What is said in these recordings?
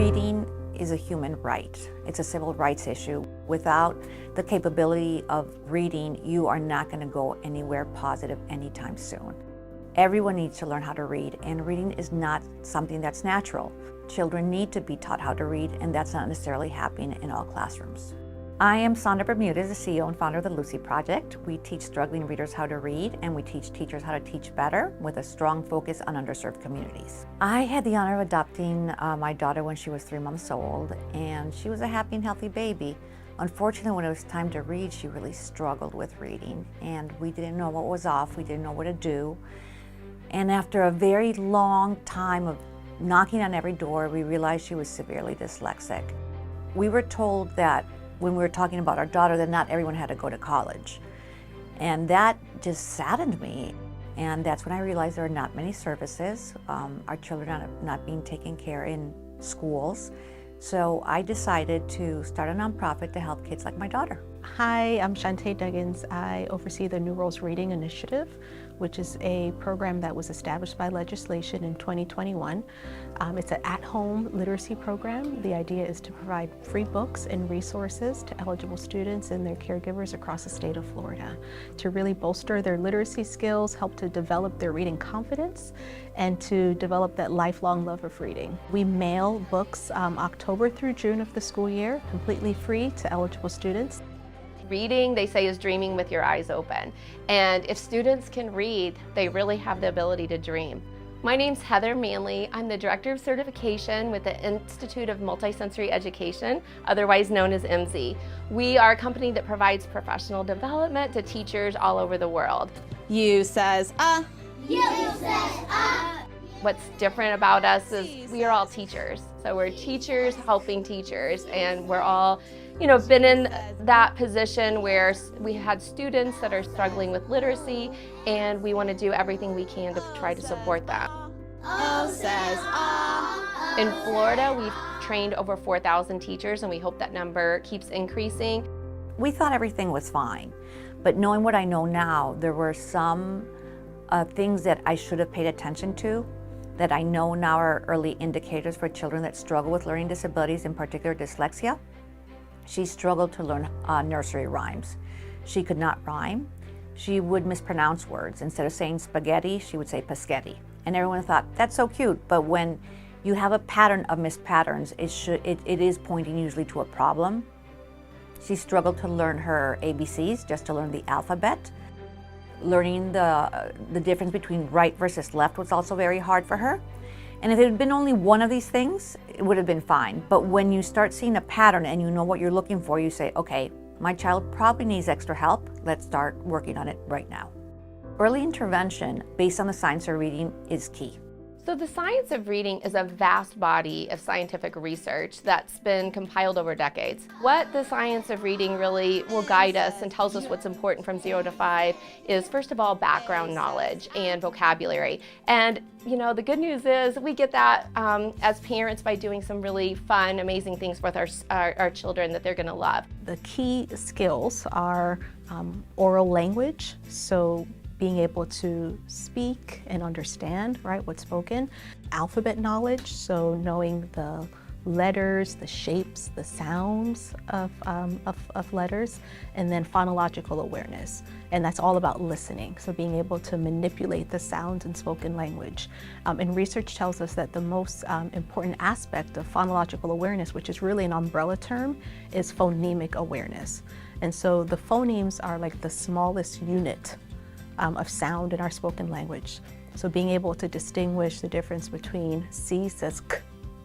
Reading is a human right. It's a civil rights issue. Without the capability of reading, you are not going to go anywhere positive anytime soon. Everyone needs to learn how to read, and reading is not something that's natural. Children need to be taught how to read, and that's not necessarily happening in all classrooms. I am Sandra Bermudez, the CEO and founder of the Lucy Project. We teach struggling readers how to read, and we teach teachers how to teach better with a strong focus on underserved communities. I had the honor of adopting my daughter when she was 3 months old, and she was a happy and healthy baby. Unfortunately, when it was time to read, she really struggled with reading, and we didn't know what was off. We didn't know what to do. And after a very long time of knocking on every door, we realized she was severely dyslexic. We were told that when we were talking about our daughter, that not everyone had to go to college. And that just saddened me. And that's when I realized there are not many services. Our children are not being taken care in schools. So I decided to start a nonprofit to help kids like my daughter. Hi, I'm Shantae Duggins. I oversee the New Roles Reading Initiative, which is a program that was established by legislation in 2021. It's an at-home literacy program. The idea is to provide free books and resources to eligible students and their caregivers across the state of Florida to really bolster their literacy skills, help to develop their reading confidence, and to develop that lifelong love of reading. We mail books October through June of the school year, completely free to eligible students. Reading, they say, is dreaming with your eyes open. And if students can read, they really have the ability to dream. My name's Heather Manley. I'm the Director of Certification with the Institute of Multisensory Education, otherwise known as IMSE. We are a company that provides professional development to teachers all over the world. You says, You says, What's different about us is we are all teachers. So we're teachers helping teachers, and we're all been in that position where we had students that are struggling with literacy, and we want to do everything we can to try to support them. O says, In Florida, we've trained over 4,000 teachers, and we hope that number keeps increasing. We thought everything was fine, but knowing what I know now, there were some things that I should have paid attention to that I know now are early indicators for children that struggle with learning disabilities, in particular dyslexia. She struggled to learn nursery rhymes. She could not rhyme. She would mispronounce words. Instead of saying spaghetti, she would say paschetti. And everyone thought, that's so cute. But when you have a pattern of missed patterns, it is pointing usually to a problem. She struggled to learn her ABCs, just to learn the alphabet. Learning the difference between right versus left was also very hard for her. And if it had been only one of these things, it would have been fine. But when you start seeing a pattern and you know what you're looking for, you say, okay, my child probably needs extra help. Let's start working on it right now. Early intervention based on the science of reading is key. So the science of reading is a vast body of scientific research that's been compiled over decades. What the science of reading really will guide us and tells us what's important from 0 to 5 is, first of all, background knowledge and vocabulary. And the good news is we get that as parents by doing some really fun, amazing things with our children that they're going to love. The key skills are oral language, so being able to speak and understand, what's spoken. Alphabet knowledge, so knowing the letters, the shapes, the sounds of letters, and then phonological awareness. And that's all about listening, so being able to manipulate the sounds in spoken language. And research tells us that the most important aspect of phonological awareness, which is really an umbrella term, is phonemic awareness. And so the phonemes are like the smallest unit of sound in our spoken language. So being able to distinguish the difference between C says K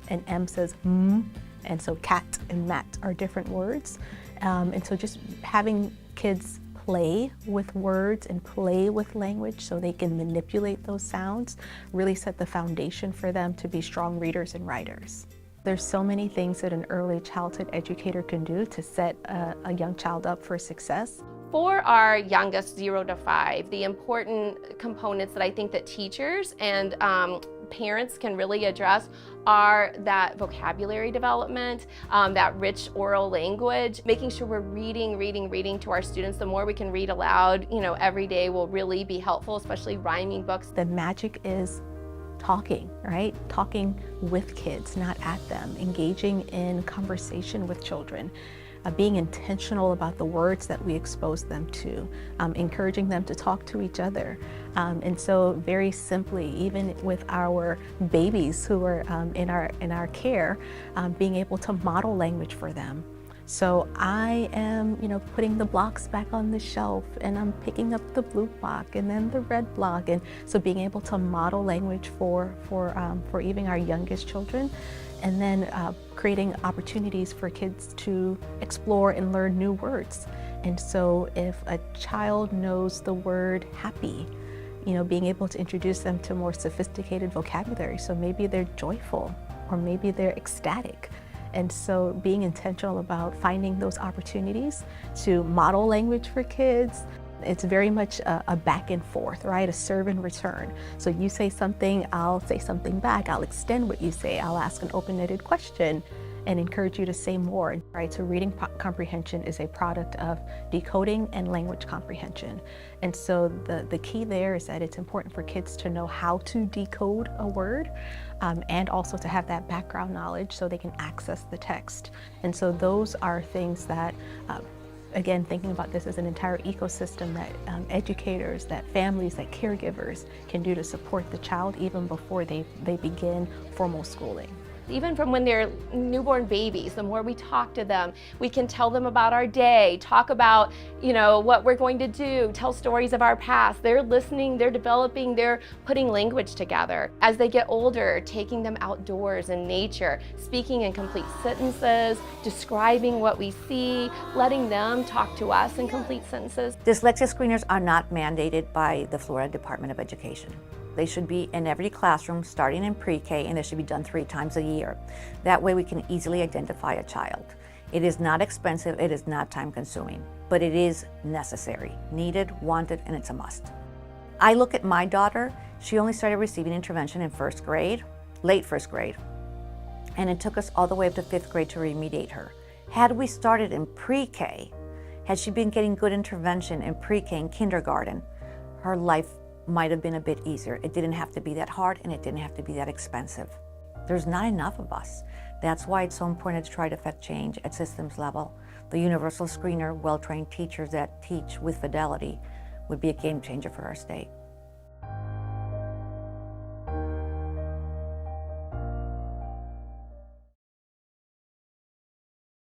and M says M, and so cat and mat are different words. And so just having kids play with words and play with language so they can manipulate those sounds really set the foundation for them to be strong readers and writers. There's so many things that an early childhood educator can do to set a young child up for success. For our youngest 0 to 5, the important components that I think that teachers and parents can really address are that vocabulary development, that rich oral language, making sure we're reading to our students. The more we can read aloud, every day will really be helpful, especially rhyming books. The magic is talking, right? Talking with kids, not at them, engaging in conversation with children, being intentional about the words that we expose them to, encouraging them to talk to each other. And so very simply, even with our babies who are in our care, being able to model language for them. So I am, putting the blocks back on the shelf, and I'm picking up the blue block and then the red block, and so being able to model language for even our youngest children, and then creating opportunities for kids to explore and learn new words. And so if a child knows the word happy, being able to introduce them to more sophisticated vocabulary. So maybe they're joyful, or maybe they're ecstatic. And so being intentional about finding those opportunities to model language for kids. It's very much a back and forth, right? A serve and return. So you say something, I'll say something back. I'll extend what you say. I'll ask an open-ended question and encourage you to say more, right? So reading comprehension is a product of decoding and language comprehension. And so the key there is that it's important for kids to know how to decode a word, and also to have that background knowledge so they can access the text. And so those are things that, again, thinking about this as an entire ecosystem that educators, that families, that caregivers can do to support the child even before they begin formal schooling. Even from when they're newborn babies, the more we talk to them, we can tell them about our day, talk about, what we're going to do, tell stories of our past. They're listening, they're developing, they're putting language together. As they get older, taking them outdoors in nature, speaking in complete sentences, describing what we see, letting them talk to us in complete sentences. Dyslexia screeners are not mandated by the Florida Department of Education. They should be in every classroom starting in pre-K, and they should be done 3 times a year. That way we can easily identify a child. It is not expensive, it is not time consuming, but it is necessary, needed, wanted, and it's a must. I look at my daughter, she only started receiving intervention in first grade, late first grade, and it took us all the way up to 5th grade to remediate her. Had we started in pre-K, had she been getting good intervention in pre-K and kindergarten, her life might have been a bit easier. It didn't have to be that hard, and it didn't have to be that expensive. There's not enough of us. That's why it's so important to try to affect change at systems level. The universal screener, well-trained teachers that teach with fidelity would be a game changer for our state.